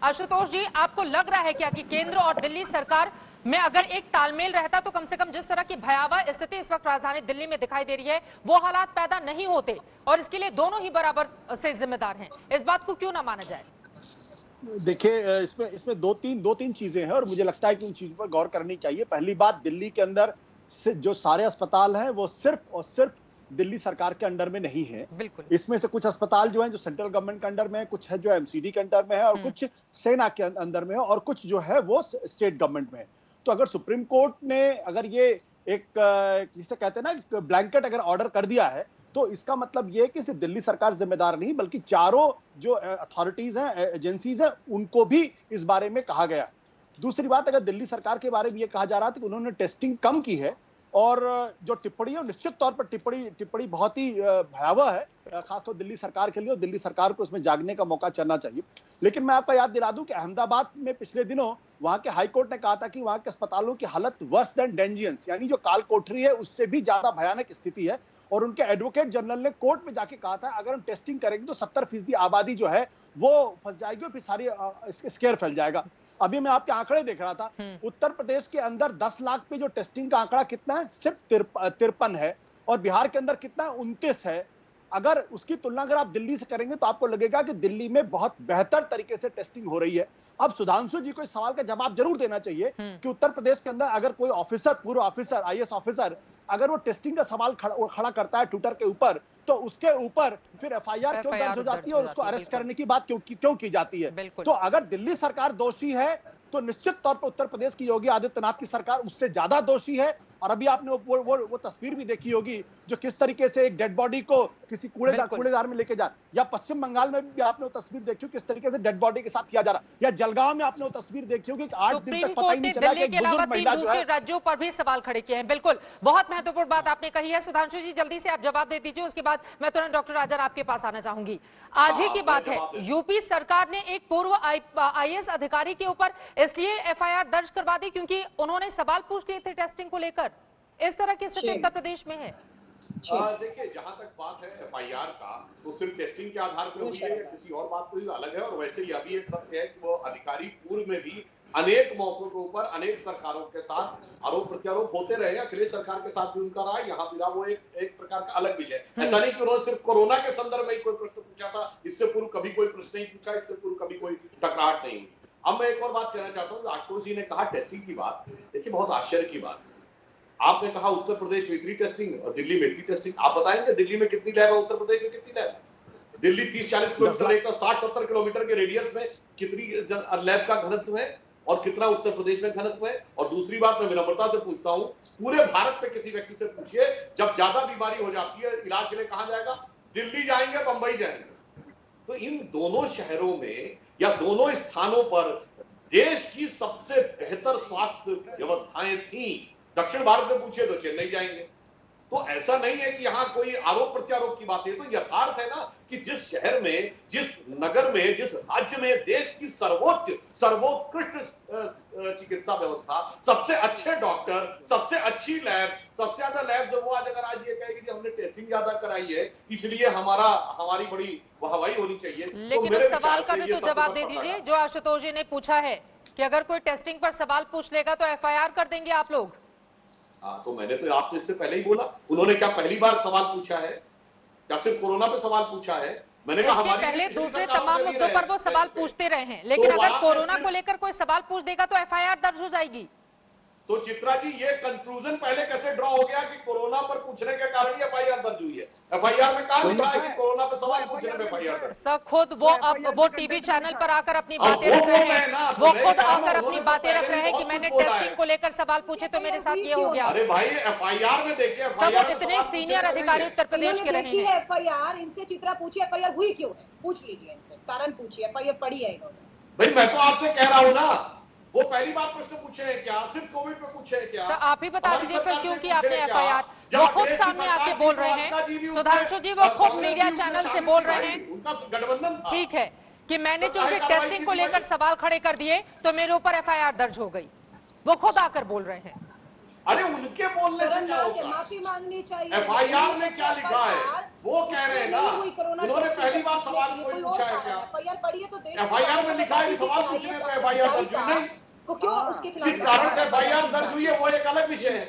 आशुतोष जी, आपको लग रहा है क्या कि केंद्र और दिल्ली सरकार में अगर एक तालमेल रहता तो कम से कम जिस तरह की भयावह स्थिति इस वक्त राजधानी दिल्ली में दिखाई दे रही है वो हालात पैदा नहीं होते, और इसके लिए दोनों ही बराबर से जिम्मेदार हैं। इस बात को क्यों ना माना जाए? देखिए, इसमें दो तीन चीजें हैं और मुझे लगता है कि उन चीजों पर गौर करनी चाहिए। पहली बात, दिल्ली के अंदर जो सारे अस्पताल हैं वो सिर्फ और सिर्फ दिल्ली सरकार के अंडर में नहीं है। बिल्कुल। इसमें से कुछ अस्पताल जो हैं जो सेंट्रल गवर्नमेंट के अंडर में है, कुछ है जो एमसीडी के अंडर में है, और कुछ सेना के अंदर में है, और कुछ जो है वो स्टेट गवर्नमेंट में है। तो अगर सुप्रीम कोर्ट ने अगर ये एक जिसे कहते हैं ना ब्लैंकेट अगर ऑर्डर कर दिया है, तो इसका मतलब ये है कि सिर्फ दिल्ली सरकार जिम्मेदार नहीं, बल्कि चारों जो अथॉरिटीज हैं, एजेंसीज हैं, उनको भी इस बारे में कहा गया। दूसरी बात, अगर दिल्ली सरकार के बारे में ये कहा जा रहा था कि उन्होंने टेस्टिंग कम की है, और जो टिप्पणी है निश्चित तौर पर टिप्पणी बहुत ही भयावह है, खासकर दिल्ली सरकार के लिए, और दिल्ली सरकार को उसमें जागने का मौका चलना चाहिए। लेकिन मैं आपको याद दिला दूं कि अहमदाबाद में पिछले दिनों वहां के हाई कोर्ट ने कहा था कि वहां के अस्पतालों की हालत वर्स देन डेंजियस, यानी जो काल कोठरी है उससे भी ज्यादा भयानक स्थिति है। और उनके एडवोकेट जनरल ने कोर्ट में जाके कहा था अगर हम टेस्टिंग करेंगे तो 70% आबादी जो है वो फंस जाएगी और फिर सारी स्केयर फैल जाएगा। अभी मैं आपके आंकड़े देख रहा था, उत्तर प्रदेश के अंदर 10 लाख पे जो टेस्टिंग का आंकड़ा कितना है, सिर्फ 53 है, और बिहार के अंदर कितना है, 29 है। अगर उसकी तुलना अगर आप दिल्ली से करेंगे तो आपको लगेगा कि दिल्ली में बहुत बेहतर तरीके से टेस्टिंग हो रही है। अब सुधांशु जी को इस सवाल का जवाब जरूर देना चाहिए कि उत्तर प्रदेश के अंदर अगर कोई ऑफिसर, पूर्व ऑफिसर, आईएएस ऑफिसर, अगर वो टेस्टिंग का सवाल खड़ा करता है ट्विटर के ऊपर, तो उसके ऊपर फिर एफआईआर क्यों दर्ज हो जाती है और उसको अरेस्ट करने की बात क्यों की जाती है? तो अगर दिल्ली सरकार दोषी है तो निश्चित तौर पर उत्तर प्रदेश की योगी आदित्यनाथ की सरकार उससे ज्यादा दोषी है। और अभी आपने वो तस्वीर भी देखी होगी जो किस तरीके से एक डेड बॉडी को किसी कूड़ेदार में लेके जा, या पश्चिम बंगाल में भी आपने वो तस्वीर देखी हो किस तरीके से डेड बॉडी के साथ किया जा रहा, या जलगांव में आपने वो तस्वीर देखी होगी कि 8 दिन तक पता ही नहीं चला कि एक बुजुर्ग महिला जो है। राज्यों पर भी सवाल खड़े किए हैं। बिल्कुल, बहुत महत्वपूर्ण बात आपने कही है। सुधांशु जी, जल्दी से आप जवाब दे दीजिए, उसके बाद मैं तुरंत डॉक्टर राजन आपके पास आना चाहूंगी। आज ही की बात है, यूपी सरकार ने एक पूर्व आईएएस अधिकारी के ऊपर इसलिए एफआईआर दर्ज करवा दी क्योंकि उन्होंने सवाल पूछ लिए थे टेस्टिंग को लेकर। इस तरह की स्थिति उत्तर प्रदेश में है। देखिए, जहां तक बात है एफआईआर का, तो सिर्फ टेस्टिंग के आधार पर हुई है, किसी और बात कोई अलग है। और वैसे ही अभी एक सत्य है कि वो अधिकारी पूर्व में भी अनेक मौकों के ऊपर अनेक सरकारों के साथ आरोप प्रत्यारोप होते रहे। अखिलेश सरकार के साथ भी उनका रहा, यहाँ भी रहा। वो एक प्रकार का अलग विषय। ऐसा नहीं कि उन्होंने सिर्फ कोरोना के संदर्भ में कोई प्रश्न पूछा था, इससे पूर्व कभी कोई प्रश्न नहीं पूछा, इससे पूर्व कभी कोई टकराहट नहीं हुई। अब मैं एक और बात कहना चाहता हूँ, आशुतोष जी ने कहा टेस्टिंग की बात, देखिए बहुत आश्चर्य की बात। आपने कहा उत्तर प्रदेश में इतनी टेस्टिंग और दिल्ली में इतनी टेस्टिंग। आप बताएंगे दिल्ली में कितनी लैब है, उत्तर प्रदेश में कितनी लैब है? दिल्ली 30-40 किलोमीटर, एक तो 60-70 किलोमीटर के रेडियस में कितनी लैब का घनत्व है और कितना उत्तर प्रदेश में घनत्व है? और दूसरी बात मैं विनम्रता से पूछता हूं, पूरे भारत में किसी व्यक्ति से पूछिए, जब ज्यादा बीमारी हो जाती है इलाज के लिए कहां जाएगा? दिल्ली जाएंगे, बंबई जाएंगे। तो इन दोनों शहरों में या दोनों स्थानों पर देश की सबसे बेहतर स्वास्थ्य व्यवस्थाएं थी। दक्षिण भारत में पूछिए तो चेन्नई जाएंगे। तो ऐसा नहीं है कि यहाँ कोई आरोप प्रत्यारोप की बात है, तो यथार्थ है ना कि जिस शहर में, जिस नगर में, जिस राज्य में देश की सर्वोत्कृष्ट चिकित्सा व्यवस्था, सबसे अच्छे डॉक्टर, सबसे अच्छी लैब, सबसे ज्यादा लैब, जब वो आज ये कहेगी कि हमने टेस्टिंग ज्यादा कराई है इसलिए हमारी बड़ी वाहवाही होनी चाहिए। लेकिन उस सवाल का भी तो जवाब दे दीजिए जो आशुतोष जी ने पूछा है कि अगर कोई टेस्टिंग पर सवाल पूछ लेगा तो एफआईआर कर देंगे आप लोग। तो मैंने तो आपको इससे पहले ही बोला, उन्होंने क्या पहली बार सवाल पूछा है? क्या सिर्फ कोरोना पे सवाल पूछा है? मैंने कहा हमारी पहले दूसरे तमाम मुद्दों पर वो सवाल पूछते रहे हैं, लेकिन अगर कोरोना को लेकर कोई सवाल पूछ देगा तो एफआईआर दर्ज हो जाएगी। तो चित्रा जी, ये कंक्लूजन पहले कैसे ड्रॉ हो गया कि कोरोना पर पूछने के कारण ही एफआईआर दर्ज हुई है? एफआईआर में कहां लिखा है कि कोरोना पे सवाल पूछने पे एफआईआर दर्ज? सर खुद वो टीवी चैनल पर आकर अपनी बातें रख रहे हैं, वो खुद आकर अपनी बातें रख रहे हैं कि मैंने टेस्टिंग को लेकर सवाल पूछे तो मेरे साथ ये हो गया। अरे भाई, एफआईआर में देखिए, सब इतने सीनियर अधिकारी उत्तर प्रदेश के रहे हैं। एफआईआर इनसे चित्रा पूछिए, एफआईआर हुई क्यों है, पूछ लीजिए इनसे, कारण पूछिए, एफआईआर पढ़ी है इन्होंने। भाई मैं तो आपसे कह रहा हूँ ना, वो पहली बार प्रश्न पूछे हैं क्या? सिर्फ कोविड पे पूछे हैं क्या? सर आप ही बता दीजिए फिर क्यों कि आपने एफआईआर, वो खुद सामने आके बोल रहे हैं सुधांशु जी, वो खुद मीडिया चैनल से बोल रहे हैं, उनका गठबंधन था, ठीक है, कि मैंने चूंकि टेस्टिंग को लेकर सवाल खड़े कर दिए तो मेरे ऊपर एफआईआर दर्ज हो गई। वो खुद आकर बोल रहे हैं। अरे उनके बोलने से क्या होगा? माफी मांगनी चाहिए। एफआईआर में क्या लिखा है वो कह रहे हैं ना, उन्होंने पहली बार सवाल कोई पूछा है क्या? एफआईआर पढ़िए तो देखिए, एफआईआर में लिखा है कि सवाल पूछने पे एफआईआर दर्ज हुई नहीं, को क्यों उसके खिलाफ किस कारण से एफआईआर दर्ज हुई है वो एक अलग विषय है।